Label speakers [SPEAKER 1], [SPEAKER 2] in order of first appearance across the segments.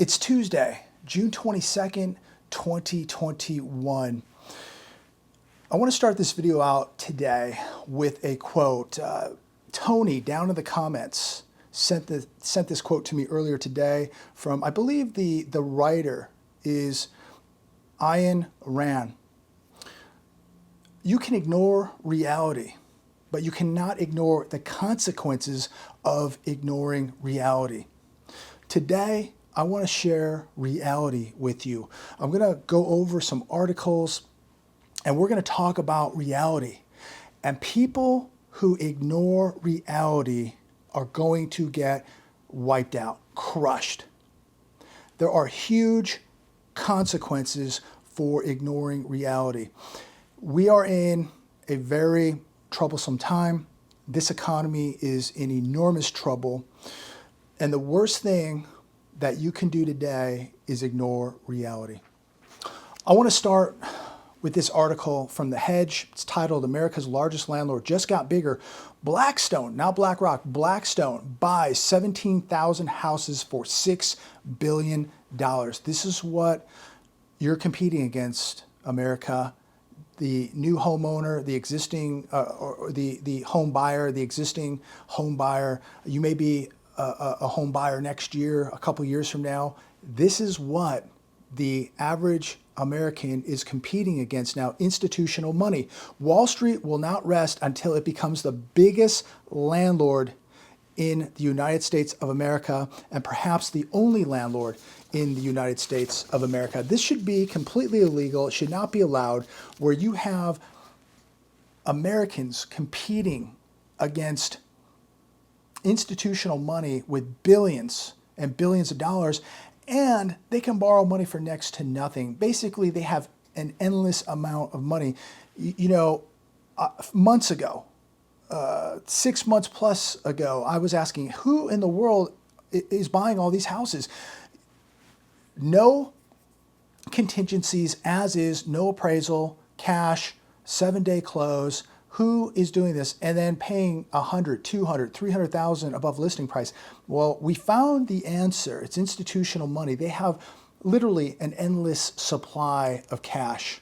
[SPEAKER 1] It's Tuesday, June 22nd, 2021. I want to start this video out today with a quote. Tony down in the comments sent this quote to me earlier today from, I believe the writer is Ayn Rand. You can ignore reality, but you cannot ignore the consequences of ignoring reality. Today, I want to share reality with you. I'm going to go over some articles and we're going to talk about reality. And people who ignore reality are going to get wiped out, crushed. There are huge consequences for ignoring reality. We are in a very troublesome time. This economy is in enormous trouble. And the worst thing that you can do today is ignore reality. I want to start with this article from the Hedge. It's titled, America's Largest Landlord Just Got Bigger. Blackstone, not BlackRock, Blackstone buys 17,000 houses for $6 billion. This is what you're competing against, America. The new homeowner, the existing, or the home buyer, the existing home buyer. You may be a home buyer next year, a couple years from now. This is what the average American is competing against now, institutional money. Wall Street will not rest until it becomes the biggest landlord in the United States of America, and perhaps the only landlord in the United States of America. This should be completely illegal. It should not be allowed, where you have Americans competing against institutional money with billions and billions of dollars, and they can borrow money for next to nothing. Basically, they have an endless amount of money. Months ago, 6 months plus ago, I was asking, who in the world is buying all these houses? No contingencies, as is, no appraisal, cash, 7-day close. Who is doing this and then paying $100,000, $200,000, $300,000 above listing price? Well, we found the answer. It's institutional money. They have literally an endless supply of cash.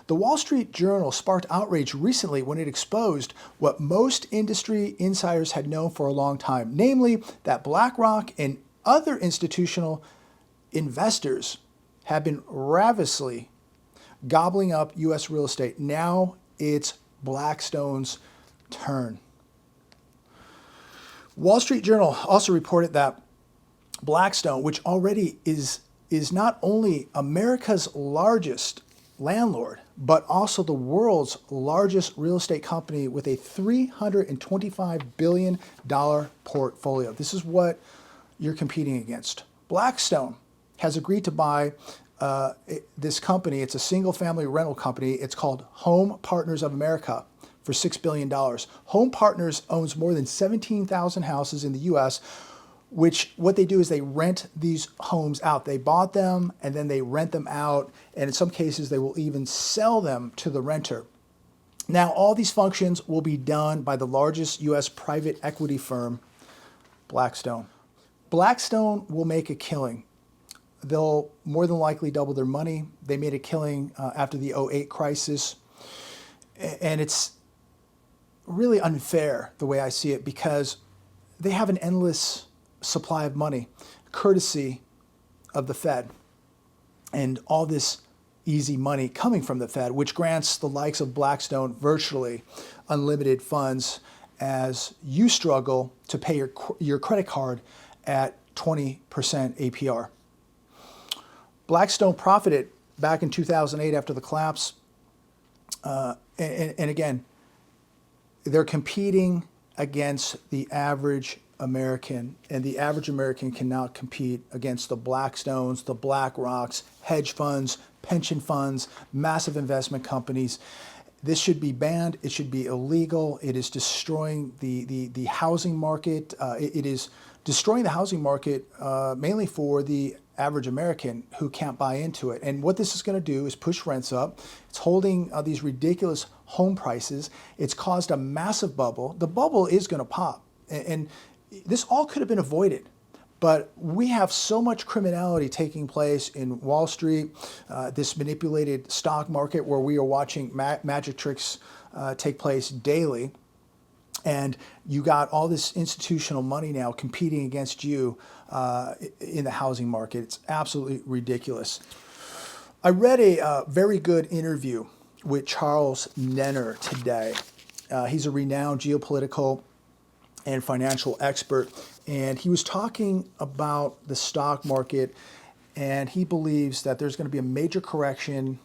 [SPEAKER 1] The Wall Street Journal sparked outrage recently when it exposed what most industry insiders had known for a long time, namely that BlackRock and other institutional investors have been ravenously gobbling up U.S. real estate. Now it's Blackstones' turn. Wall Street Journal also reported that Blackstone, which already is not only America's largest landlord, but also the world's largest real estate company with a $325 billion portfolio. This is what you're competing against. Blackstone has agreed to buy this company. It's a single-family rental company. It's called Home Partners of America for $6 billion. Home Partners owns more than 17,000 houses in the U.S., which what they do is they rent these homes out. They bought them and then they rent them out, and in some cases they will even sell them to the renter. Now, all these functions will be done by the largest U.S. private equity firm, Blackstone. Blackstone will make a killing. They'll more than likely double their money. They made a killing after the 2008 crisis. And it's really unfair the way I see it, because they have an endless supply of money, courtesy of the Fed, and all this easy money coming from the Fed, which grants the likes of Blackstone virtually unlimited funds as you struggle to pay your credit card at 20% APR. Blackstone profited back in 2008 after the collapse. And again, they're competing against the average American, and the average American cannot compete against the Blackstones, the BlackRocks, hedge funds, pension funds, massive investment companies. This should be banned. It should be illegal. It is destroying the housing market. It is destroying the housing market mainly for the average American who can't buy into it. And what this is going to do is push rents up. It's holding these ridiculous home prices. It's caused a massive bubble. The bubble is going to pop. And this all could have been avoided But we have so much criminality taking place in Wall Street, this manipulated stock market where we are watching magic tricks take place daily. And you got all this institutional money now competing against you in the housing market. It's absolutely ridiculous. I read a very good interview with Charles Neuer today. He's a renowned geopolitical and financial expert, and he was talking about the stock market, and he believes that there's going to be a major correction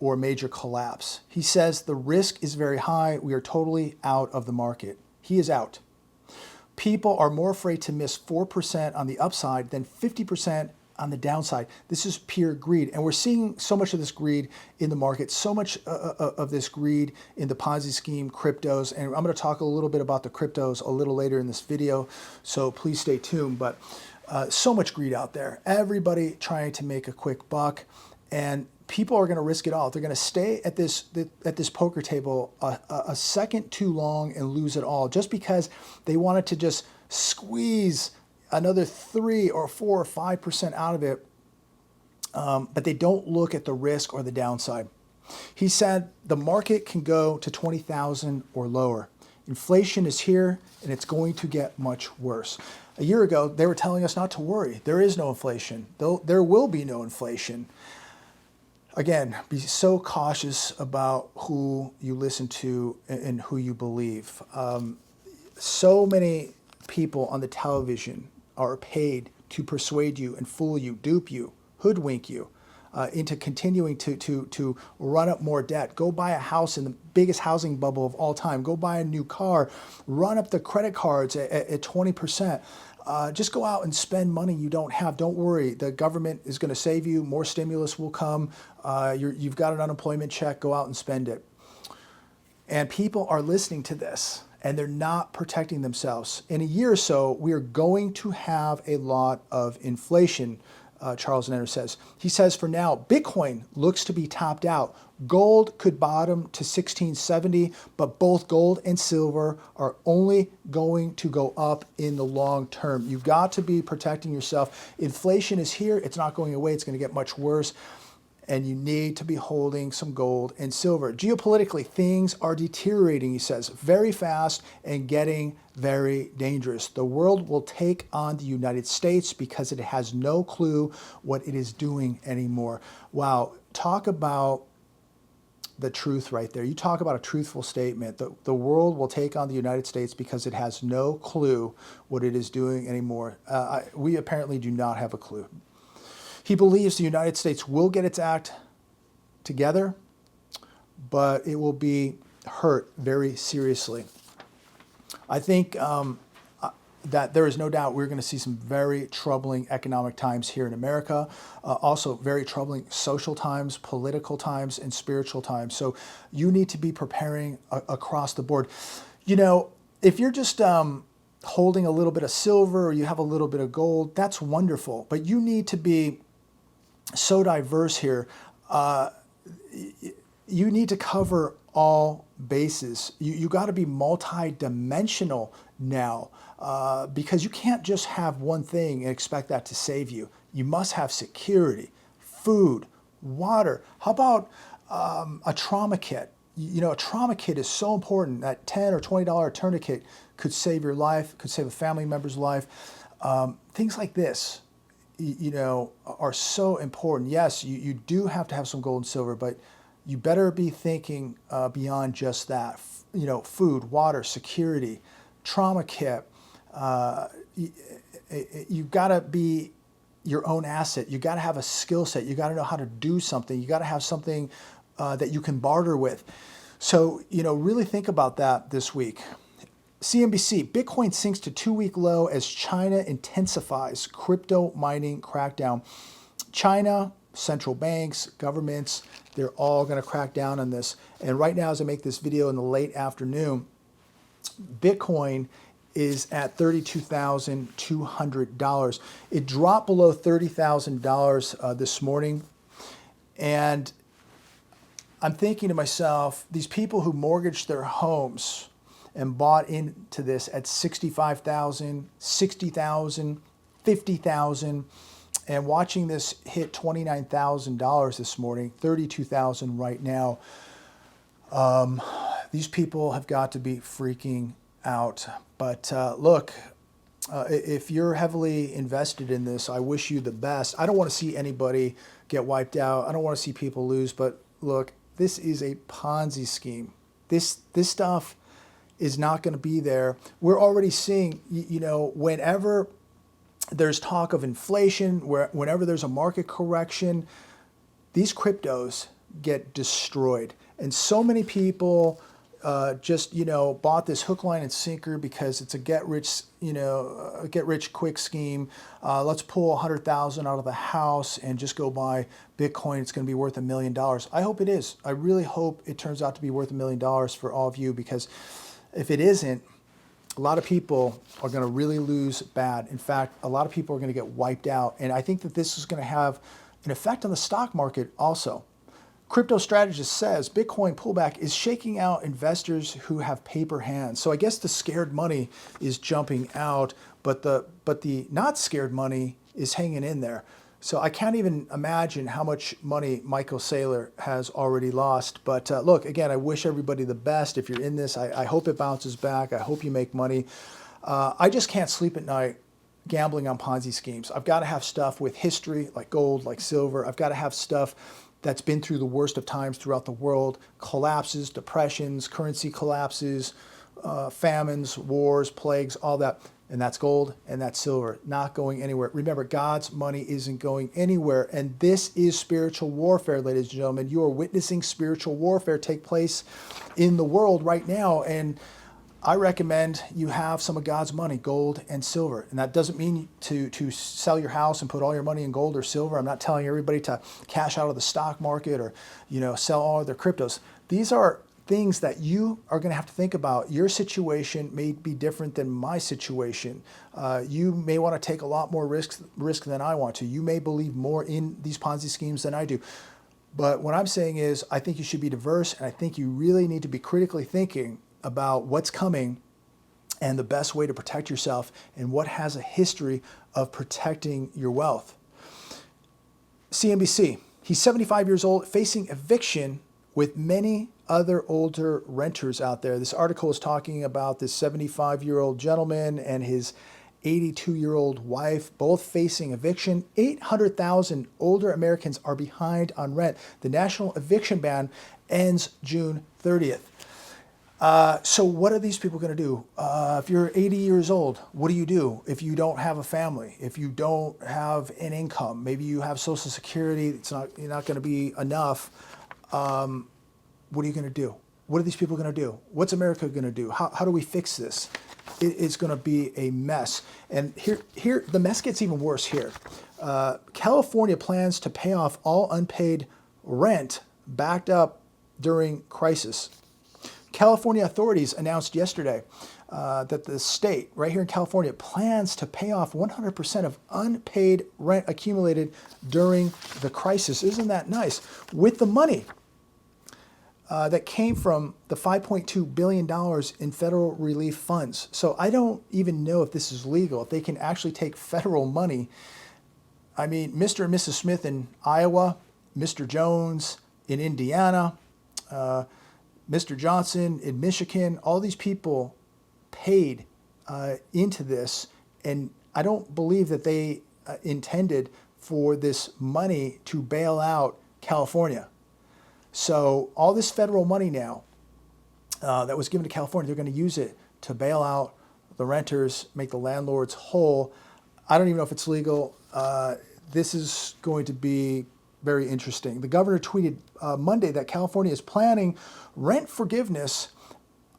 [SPEAKER 1] or a major collapse. He says the risk is very high. We are totally out of the market. He is out. People are more afraid to miss 4% on the upside than 50% on the downside. This is pure greed. And we're seeing so much of this greed in the market, so much of this greed in the Ponzi scheme, cryptos. And I'm going to talk a little bit about the cryptos a little later in this video, so please stay tuned. But so much greed out there. Everybody trying to make a quick buck. And people are going to risk it all. They're going to stay at this poker table a second too long and lose it all just because they wanted to just squeeze another 3 or 4 or 5% out of it, but they don't look at the risk or the downside. He said the market can go to 20,000 or lower. Inflation is here and it's going to get much worse. A year ago, they were telling us not to worry. There is no inflation. There will be no inflation. Again, be so cautious about who you listen to and who you believe. So many people on the television are paid to persuade you and fool you, dupe you, hoodwink you into continuing to run up more debt. Go buy a house in the biggest housing bubble of all time. Go buy a new car. Run up the credit cards at 20%. Just go out and spend money you don't have. Don't worry. The government is going to save you. More stimulus will come. You've got an unemployment check. Go out and spend it. And people are listening to this, and they're not protecting themselves. In a year or so, we are going to have a lot of inflation, Charles Neuer says. He says for now, Bitcoin looks to be topped out. Gold could bottom to 1670, but both gold and silver are only going to go up in the long term. You've got to be protecting yourself. Inflation is here. It's not going away. It's going to get much worse. And you need to be holding some gold and silver. Geopolitically, things are deteriorating, he says, very fast and getting very dangerous. The world will take on the United States because it has no clue what it is doing anymore. Wow, talk about the truth right there. You talk about a truthful statement. The world will take on the United States because it has no clue what it is doing anymore. We apparently do not have a clue. He believes the United States will get its act together, but it will be hurt very seriously. I think that there is no doubt we're going to see some very troubling economic times here in America, also very troubling social times, political times, and spiritual times. So you need to be preparing across the board. You know, if you're just holding a little bit of silver or you have a little bit of gold, that's wonderful. But you need to be so diverse here. You need to cover all bases. You got to be multi-dimensional now because you can't just have one thing and expect that to save you. You must have security, food, water. How about a trauma kit? You know, a trauma kit is so important. That $10 or $20 tourniquet could save your life, could save a family member's life. Things like this, you know, are so important. Yes, you do have to have some gold and silver, but you better be thinking beyond just that. You know, food, water, security, trauma kit. You've got to be your own asset. You got to have a skill set. You got to know how to do something. You got to have something that you can barter with. So, you know, really think about that this week. CNBC, Bitcoin sinks to 2-week low as China intensifies crypto mining crackdown. China, central banks, governments, they're all going to crack down on this. And right now, as I make this video in the late afternoon, Bitcoin is at $32,200. It dropped below $30,000 this morning. And I'm thinking to myself, these people who mortgaged their homes and bought into this at $65,000, $60,000, $50,000. And watching this hit $29,000 this morning, $32,000 right now. These people have got to be freaking out. But look, if you're heavily invested in this, I wish you the best. I don't want to see anybody get wiped out. I don't want to see people lose. But look, this is a Ponzi scheme. This stuff is not going to be there. We're already seeing, whenever there's talk of inflation, whenever there's a market correction, these cryptos get destroyed. And so many people just bought this hook, line, and sinker because it's a get rich quick scheme. Let's pull 100,000 out of the house and just go buy Bitcoin. It's going to be worth $1 million. I hope it is. I really hope it turns out to be worth $1 million for all of you, because if it isn't, a lot of people are going to really lose bad. In fact, a lot of people are going to get wiped out. And I think that this is going to have an effect on the stock market also. Crypto strategist says Bitcoin pullback is shaking out investors who have paper hands. So I guess the scared money is jumping out, but the not scared money is hanging in there. So I can't even imagine how much money Michael Saylor has already lost. But look, again, I wish everybody the best. If you're in this, I hope it bounces back. I hope you make money. I just can't sleep at night gambling on Ponzi schemes. I've got to have stuff with history, like gold, like silver. I've got to have stuff that's been through the worst of times throughout the world: collapses, depressions, currency collapses, famines, wars, plagues, all that. And that's gold and that's silver, not going anywhere. Remember, God's money isn't going anywhere. And this is spiritual warfare, ladies and gentlemen. You are witnessing spiritual warfare take place in the world right now. And I recommend you have some of God's money, gold and silver. And that doesn't mean to sell your house and put all your money in gold or silver. I'm not telling everybody to cash out of the stock market or, sell all of their cryptos. These are things that you are going to have to think about. Your situation may be different than my situation. You may want to take a lot more risk than I want to. You may believe more in these Ponzi schemes than I do. But what I'm saying is, I think you should be diverse, and I think you really need to be critically thinking about what's coming and the best way to protect yourself and what has a history of protecting your wealth. CNBC, he's 75 years old, facing eviction with many other older renters out there. This article is talking about this 75-year-old gentleman and his 82-year-old wife, both facing eviction. 800,000 older Americans are behind on rent. The national eviction ban ends June 30th. So what are these people going to do? If you're 80 years old, what do? If you don't have a family, if you don't have an income, maybe you have Social Security, you're not going to be enough. What are you going to do? What are these people going to do? What's America going to do? How do we fix this? It's going to be a mess. And here the mess gets even worse here. California plans to pay off all unpaid rent backed up during crisis. California authorities announced yesterday that the state, right here in California, plans to pay off 100% of unpaid rent accumulated during the crisis. Isn't that nice? With the money that came from the $5.2 billion in federal relief funds. So I don't even know if this is legal, if they can actually take federal money. I mean, Mr. and Mrs. Smith in Iowa, Mr. Jones in Indiana, Mr. Johnson in Michigan, all these people paid into this, and I don't believe that they intended for this money to bail out California. So all this federal money now that was given to California, they're going to use it to bail out the renters, make the landlords whole. I don't even know if it's legal. This is going to be very interesting. The governor tweeted Monday that California is planning rent forgiveness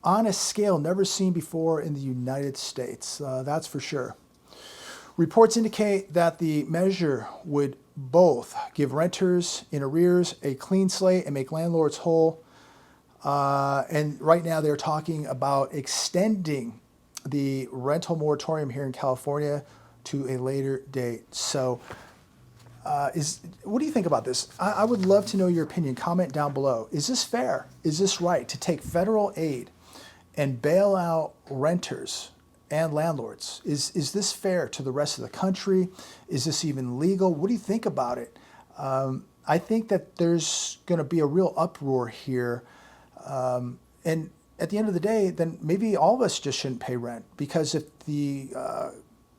[SPEAKER 1] on a scale never seen before in the United States. That's for sure. Reports indicate that the measure would both give renters in arrears a clean slate and make landlords whole. And right now they're talking about extending the rental moratorium here in California to a later date. So what do you think about this? I would love to know your opinion. Comment down below. Is this fair? Is this right to take federal aid and bail out renters and landlords. Is this fair to the rest of the country? Is this even legal? What do you think about it? I think that there's going to be a real uproar here. And at the end of the day, then maybe all of us just shouldn't pay rent, because if the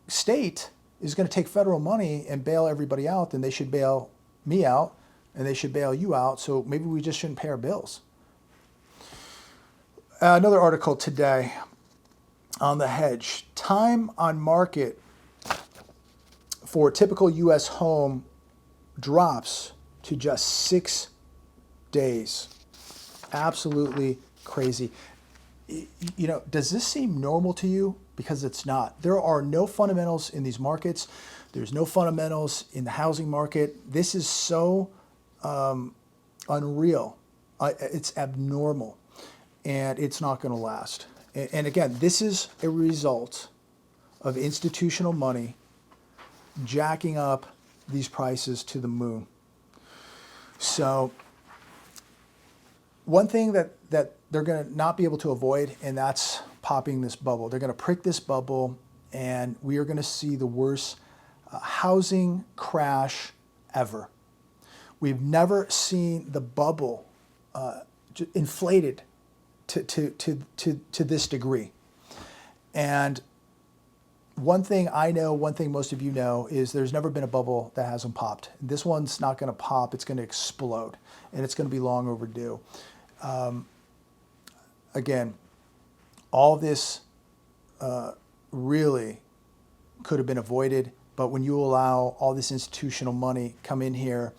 [SPEAKER 1] state is going to take federal money and bail everybody out, then they should bail me out and they should bail you out. So maybe we just shouldn't pay our bills. Another article today on the Hedge. Time on market for a typical U.S. home drops to just 6 days. Absolutely crazy. You know, does this seem normal to you? Because it's not. There are no fundamentals in these markets. There's no fundamentals in the housing market. This is so unreal. It's abnormal, and it's not going to last. And again, this is a result of institutional money jacking up these prices to the moon. So one thing that they're going to not be able to avoid, and that's popping this bubble. They're going to prick this bubble, and we are going to see the worst housing crash ever. We've never seen the bubble inflated to this degree. And one thing I know, one thing most of you know, is there's never been a bubble that hasn't popped. This one's not going to pop. It's going to explode, and it's going to be long overdue. Again, all this really could have been avoided, but when you allow all this institutional money come in here,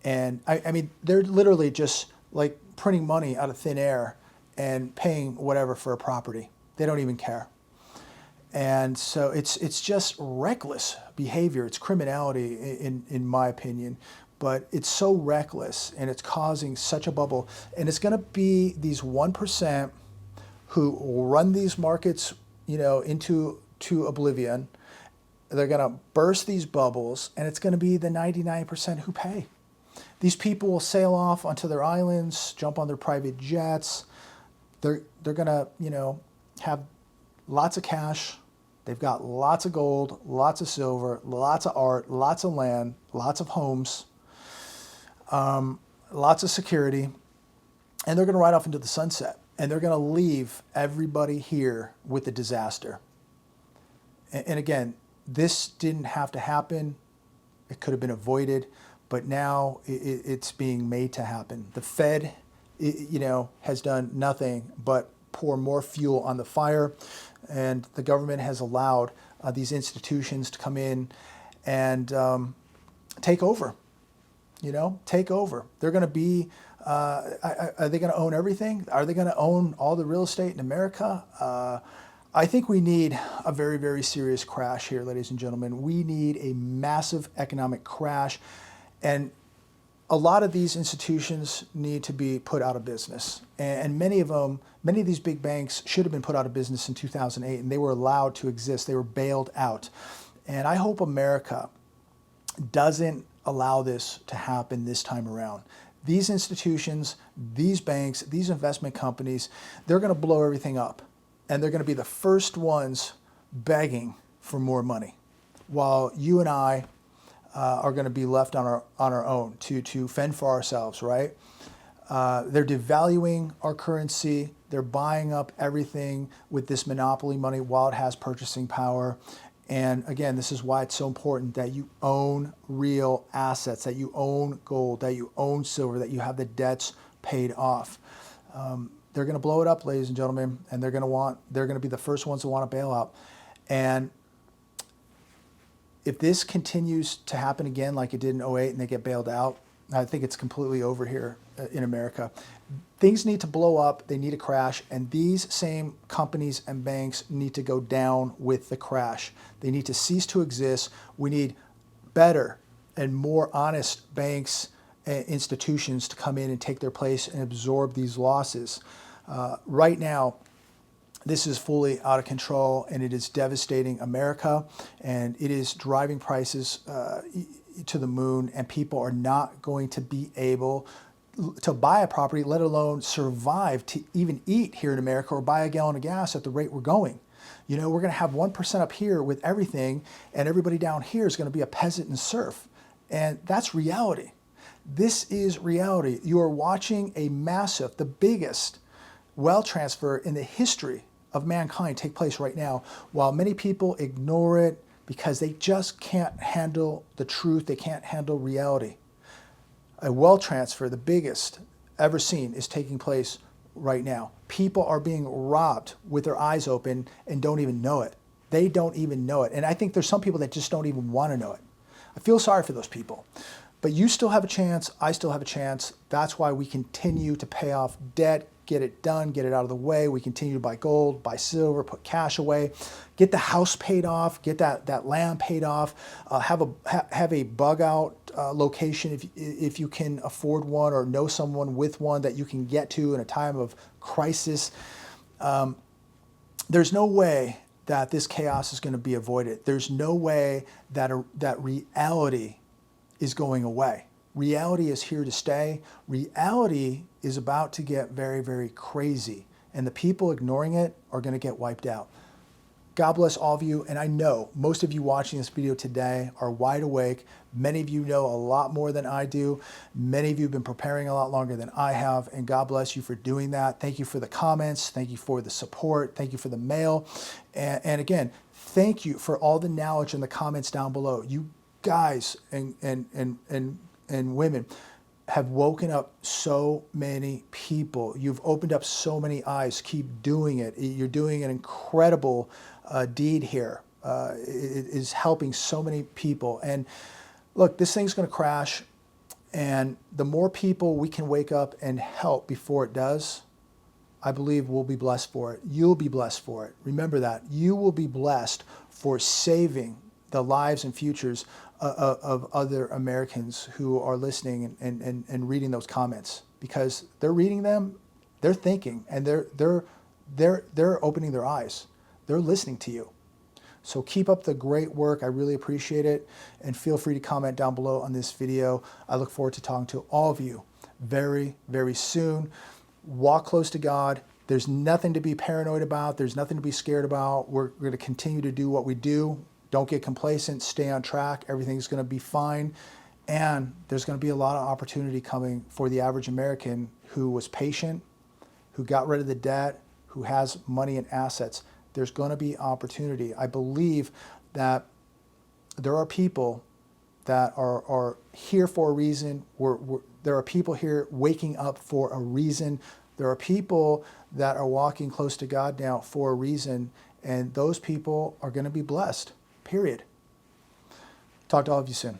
[SPEAKER 1] and I mean, they're literally just like printing money out of thin air and paying whatever for a property. They don't even care. And so it's just reckless behavior. It's criminality in my opinion, but it's so reckless, and it's causing such a bubble. And it's going to be these 1% who run these markets, you know, into oblivion. They're going to burst these bubbles, and it's going to be the 99% who pay. These people will sail off onto their islands, jump on their private jets. They're going to, you know, have lots of cash. They've got lots of gold, lots of silver, lots of art, lots of land, lots of homes, lots of security, and they're going to ride off into the sunset. And they're going to leave everybody here with a disaster. And again, this didn't have to happen. It could have been avoided, but now it's being made to happen. The Fed, you know, has done nothing but pour more fuel on the fire, and the government has allowed these institutions to come in and take over. You know, take over. They're going to be. Are they going to own everything? Are they going to own all the real estate in America? I think we need a very, very serious crash here, ladies and gentlemen. We need a massive economic crash, and a lot of these institutions need to be put out of business. And many of these big banks should have been put out of business in 2008, and they were allowed to exist. They were bailed out. And I hope America doesn't allow this to happen this time around. These institutions, these banks, these investment companies, they're going to blow everything up. And they're going to be the first ones begging for more money, while you and I are going to be left on our own to fend for ourselves, right? They're devaluing our currency. They're buying up everything with this monopoly money while it has purchasing power. And again, this is why it's so important that you own real assets, that you own gold, that you own silver, that you have the debts paid off. They're going to blow it up, ladies and gentlemen, and they're going to be the first ones to want a bailout. And if this continues to happen again like it did in '08 and they get bailed out, I think it's completely over here in America. Things need to blow up, they need to crash, and these same companies and banks need to go down with the crash. They need to cease to exist. We need better and more honest banks and institutions to come in and take their place and absorb these losses. Right now, this is fully out of control, and it is devastating America, and it is driving prices to the moon, and people are not going to be able to buy a property, let alone survive to even eat here in America or buy a gallon of gas at the rate we're going. You know, we're going to have 1% up here with everything, and everybody down here is going to be a peasant and serf. And that's reality. This is reality. You are watching a massive, the biggest wealth transfer in the history of mankind take place right now, while many people ignore it because they just can't handle the truth. They can't handle reality. A wealth transfer, the biggest ever seen, is taking place right now. People are being robbed with their eyes open and don't even know it. They don't even know it. And I think there's some people that just don't even want to know it. I feel sorry for those people. But you still have a chance. I still have a chance. That's why we continue to pay off debt, get it done, get it out of the way. We continue to buy gold, buy silver, put cash away, get the house paid off, get that land paid off, have a bug out location if you can afford one or know someone with one that you can get to in a time of crisis. There's no way that this chaos is going to be avoided. There's no way that that reality is going away. Reality is here to stay. Reality is about to get very, very crazy. And the people ignoring it are going to get wiped out. God bless all of you. And I know most of you watching this video today are wide awake. Many of you know a lot more than I do. Many of you have been preparing a lot longer than I have. And God bless you for doing that. Thank you for the comments. Thank you for the support. Thank you for the mail. And again, thank you for all the knowledge in the comments down below. You guys and women have woken up so many people. You've opened up so many eyes. Keep doing it. You're doing an incredible deed here. It is helping so many people. And look, this thing's going to crash. And the more people we can wake up and help before it does, I believe we'll be blessed for it. You'll be blessed for it. Remember that. You will be blessed for saving the lives and futures of other Americans who are listening and reading those comments, because they're reading them, they're thinking, and they're opening their eyes. They're listening to you. So keep up the great work. I really appreciate it. And feel free to comment down below on this video. I look forward to talking to all of you very, very soon. Walk close to God. There's nothing to be paranoid about. There's nothing to be scared about. We're going to continue to do what we do. Don't get complacent, stay on track. Everything's going to be fine. And there's going to be a lot of opportunity coming for the average American who was patient, who got rid of the debt, who has money and assets. There's going to be opportunity. I believe that there are people that are here for a reason. There are people here waking up for a reason. There are people that are walking close to God now for a reason. And those people are going to be blessed. Period. Talk to all of you soon.